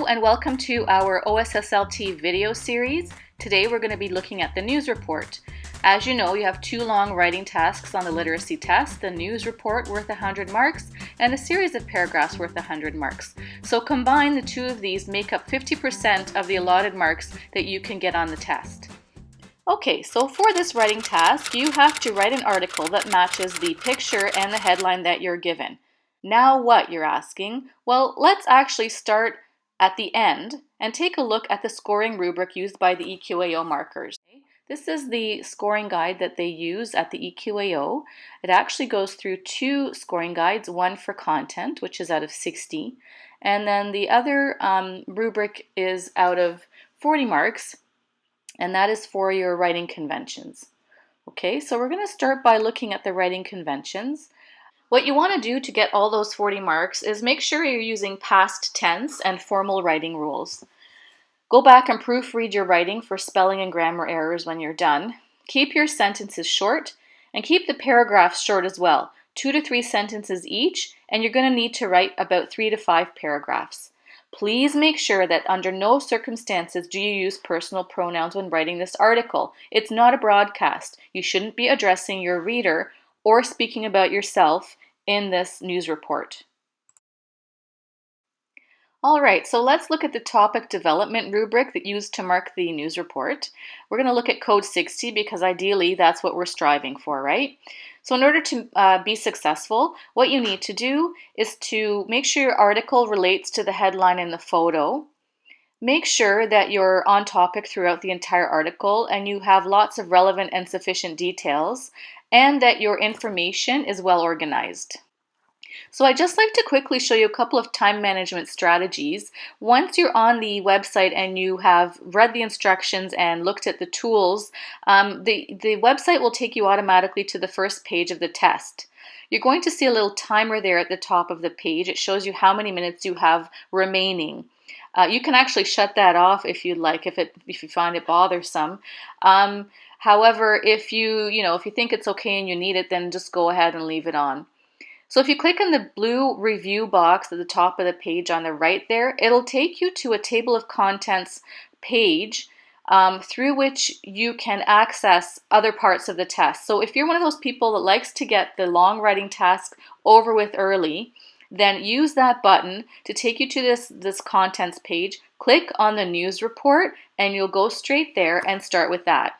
Hello and welcome to our OSSLT video series. Today we're going to be looking at the news report. As you know, you have two long writing tasks on the literacy test, the news report worth 100 marks and a series of paragraphs worth 100 marks. So combine the two of these make up 50% of the allotted marks that you can get on the test. Okay, so for this writing task, you have to write an article that matches the picture and the headline that you're given. Now what, you're asking? Well, let's actually start at the end and take a look at the scoring rubric used by the EQAO markers. This is the scoring guide that they use at the EQAO. It actually goes through two scoring guides, one for content, which is out of 60, and then the other rubric is out of 40 marks, and that is for your writing conventions. Okay, so we're going to start by looking at the writing conventions. What you want to do to get all those 40 marks is make sure you're using past tense and formal writing rules. Go back and proofread your writing for spelling and grammar errors when you're done. Keep your sentences short and keep the paragraphs short as well, 2 to 3 sentences each, and you're going to need to write about 3 to 5 paragraphs. Please make sure that under no circumstances do you use personal pronouns when writing this article. It's not a broadcast. You shouldn't be addressing your reader or speaking about yourself in this news report. All right, so let's look at the topic development rubric that used to mark the news report. We're going to look at code 60 because ideally that's what we're striving for, right? So in order to be successful, what you need to do is to make sure your article relates to the headline and the photo. Make sure that you're on topic throughout the entire article and you have lots of relevant and sufficient details, and that your information is well organized. So I'd just like to quickly show you a couple of time management strategies. Once you're on the website and you have read the instructions and looked at the tools, the website will take you automatically to the first page of the test. You're going to see a little timer there at the top of the page. It shows you how many minutes you have remaining. You can actually shut that off if you'd like, if you find it bothersome. However, if you think it's okay and you need it, then just go ahead and leave it on. So if you click on the blue review box at the top of the page on the right there, it'll take you to a table of contents page through which you can access other parts of the test. So if you're one of those people that likes to get the long writing task over with early, then use that button to take you to this contents page. Click on the news report and you'll go straight there and start with that.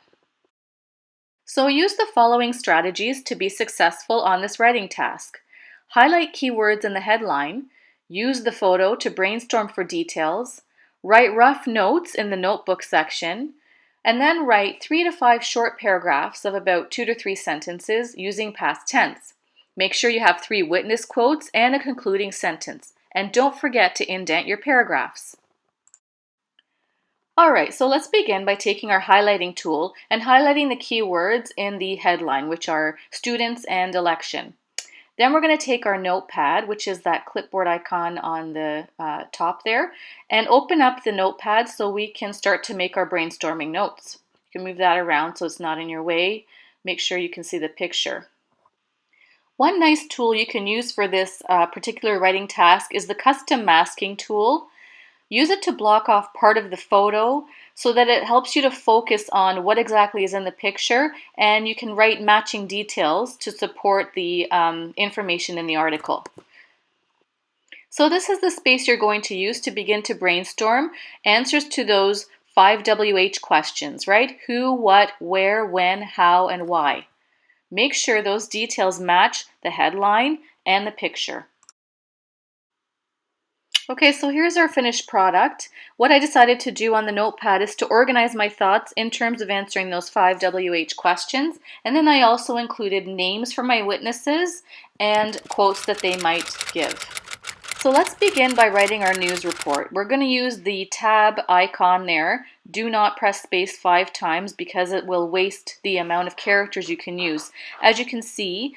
So use the following strategies to be successful on this writing task. Highlight keywords in the headline, use the photo to brainstorm for details, write rough notes in the notebook section, and then write 3 to 5 short paragraphs of about 2 to 3 sentences using past tense. Make sure you have 3 witness quotes and a concluding sentence, and don't forget to indent your paragraphs. Alright, so let's begin by taking our highlighting tool and highlighting the keywords in the headline, which are students and election. Then we're going to take our notepad, which is that clipboard icon on the top there, and open up the notepad so we can start to make our brainstorming notes. You can move that around so it's not in your way. Make sure you can see the picture. One nice tool you can use for this particular writing task is the custom masking tool. Use it to block off part of the photo so that it helps you to focus on what exactly is in the picture, and you can write matching details to support the information in the article. So this is the space you're going to use to begin to brainstorm answers to those 5 WH questions, right? Who, what, where, when, how, and why. Make sure those details match the headline and the picture. Okay, so here's our finished product. What I decided to do on the notepad is to organize my thoughts in terms of answering those 5 WH questions, and then I also included names for my witnesses and quotes that they might give. So let's begin by writing our news report. We're going to use the tab icon there. Do not press space 5 times because it will waste the amount of characters you can use. As you can see,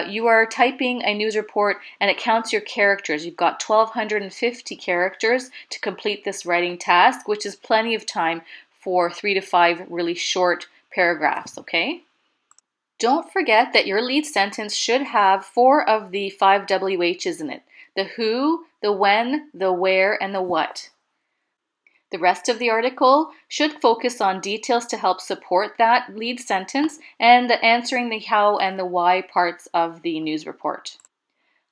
you are typing a news report and it counts your characters. You've got 1,250 characters to complete this writing task, which is plenty of time for 3 to 5 really short paragraphs, okay? Don't forget that your lead sentence should have 4 of the 5 WHs in it. The who, the when, the where, and the what. The rest of the article should focus on details to help support that lead sentence and answering the how and the why parts of the news report.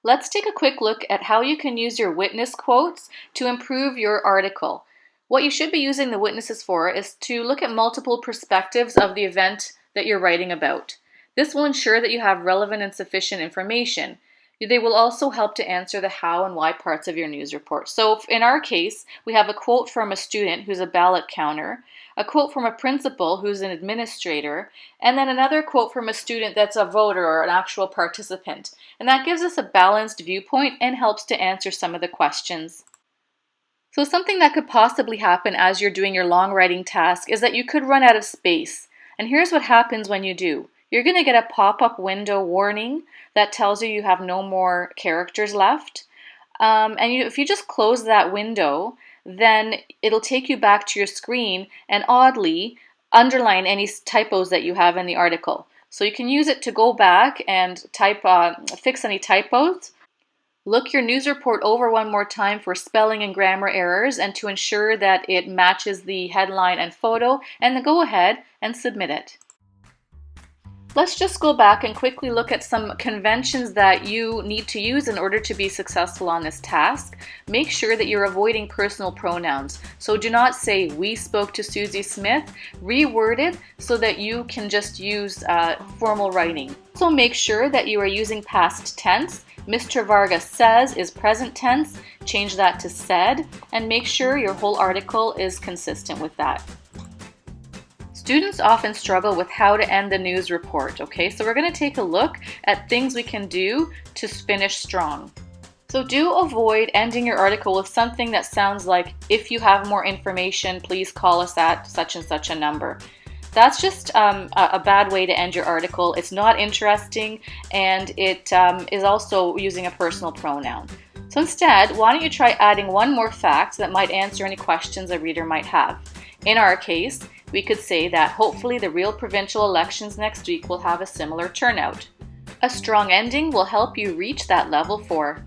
Let's take a quick look at how you can use your witness quotes to improve your article. What you should be using the witnesses for is to look at multiple perspectives of the event that you're writing about. This will ensure that you have relevant and sufficient information. They will also help to answer the how and why parts of your news report. So in our case, we have a quote from a student who's a ballot counter, a quote from a principal who's an administrator, and then another quote from a student that's a voter or an actual participant. And that gives us a balanced viewpoint and helps to answer some of the questions. So something that could possibly happen as you're doing your long writing task is that you could run out of space. And here's what happens when you do. You're going to get a pop-up window warning that tells you have no more characters left. If you just close that window, then it'll take you back to your screen and oddly underline any typos that you have in the article. So you can use it to go back and fix any typos. Look your news report over one more time for spelling and grammar errors and to ensure that it matches the headline and photo, and then go ahead and submit it. Let's just go back and quickly look at some conventions that you need to use in order to be successful on this task. Make sure that you're avoiding personal pronouns. So do not say, "We spoke to Susie Smith." Reword it so that you can just use formal writing. So make sure that you are using past tense. Mr. Vargas says is present tense. Change that to said, and make sure your whole article is consistent with that. Students often struggle with how to end the news report, okay? So we're going to take a look at things we can do to finish strong. So do avoid ending your article with something that sounds like, "If you have more information, please call us at such and such a number." That's just a bad way to end your article. It's not interesting, and it is also using a personal pronoun. So instead, why don't you try adding one more fact that might answer any questions a reader might have. In our case, we could say that hopefully the real provincial elections next week will have a similar turnout. A strong ending will help you reach that level 4.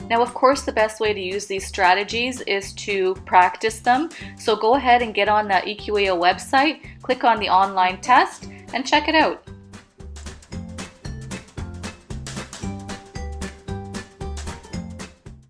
Now, of course, the best way to use these strategies is to practice them. So go ahead and get on the EQAO website, click on the online test, and check it out.